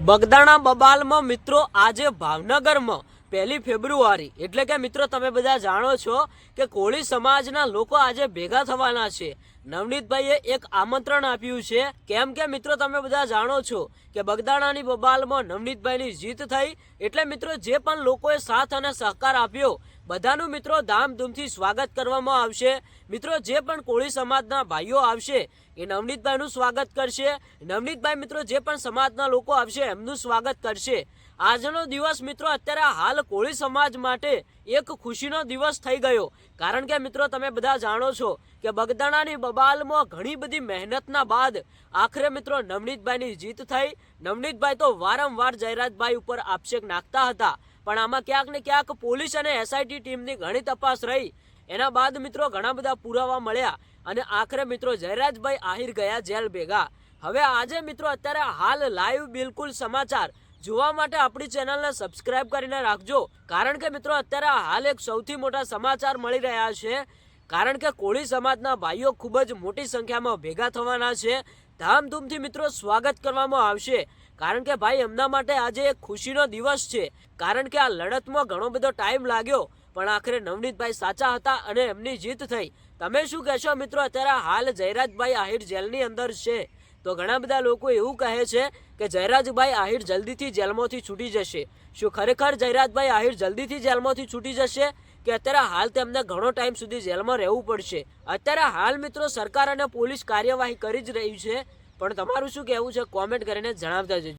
બગદાણા બબાલમાં મિત્રો આજે ભાવનગરમાં 1 ફેબ્રુઆરી એટલે કે મિત્રો તમે બધા જાણો છો કે કોળી સમાજના લોકો આજે ભેગા થવાના છે। નવનીતભાઈએ એક આમંત્રણ આપ્યું છે, કેમ કે મિત્રો તમે બધા જાણો છો કે બગદાણાની બબાલમાં નવનીતભાઈની જીત થઈ એટલે મિત્રો જે પણ લોકોએ સાથ અને સહકાર આપ્યો બધાનું મિત્રો ધામધૂમથી સ્વાગત કરવામાં આવશે। મિત્રો જે પણ કોળી સમાજના ભાઈઓ આવશે એ નવનીતભાઈનું સ્વાગત કરશે। નવનીતભાઈ મિત્રો જે પણ સમાજના લોકો આવશે એમનું સ્વાગત કરશે। આજનો દિવસ મિત્રો અત્યારે હાલ કોળી સમાજ માટે એક ખુશીનો દિવસ થઈ ગયો, કારણ કે મિત્રો તમે બધા જાણો છો કે બગદાણાની બબાલમાં ઘણી બધી મહેનતના બાદ આખરે મિત્રો નવનીતભાઈની જીત થઈ। નવનીતભાઈ તો વારંવાર જયરાજભાઈ ઉપર આક્ષેપ નાખતા હતા, પણ આમાં ક્યાંક ને ક્યાંક પોલીસ અને એસઆઈટી ટીમની ઘણી તપાસ રહી, એના બાદ મિત્રો ઘણા બધા પુરાવા મળ્યા અને આખરે મિત્રો જયરાજભાઈ આહિર ગયા જેલ ભેગા। હવે આજે મિત્રો અત્યારે હાલ લાઈવ બિલકુલ સમાચાર જોવા માટે આપણી ચેનલને સબસ્ક્રાઇબ કરીને રાખજો, કારણ કે મિત્રો અત્યારે હાલ એક સૌથી મોટા સમાચાર મળી રહ્યા છે, કારણ કે કોળી સમાજના ભાઈઓ ખૂબ જ મોટી સંખ્યામાં ભેગા થવાના છે। ધામધૂમથી મિત્રો સ્વાગત કરવામાં આવશે, કારણ કે ભાઈ એમના માટે આજે એક ખુશીનો દિવસ છે, કારણ કે આ લડતમાં ઘણો બધો ટાઈમ લાગ્યો પણ આખરે નવનીતભાઈ સાચા હતા અને એમની જીત થઈ। તમે શું કહેશો મિત્રો? અત્યારે હાલ જયરાજભાઈ આહિર જેલની અંદર છે, તો ઘણા બધા લોકો એવું કહે છે કે જયરાજભાઈ આહિર જલ્દીથી જેલમાંથી છૂટી જશે। શું ખરેખર જયરાજભાઈ આહિર જલ્દીથી જેલમાંથી છૂટી જશે કે અત્યારે હાલ તેમને ઘણો ટાઈમ સુધી જેલમાં રહેવું પડશે? અત્યારે હાલ મિત્રો સરકાર અને પોલીસ કાર્યવાહી કરી જ રહી છે, પણ તમારું શું કહેવું છે કોમેન્ટ કરીને જણાવતા જજો।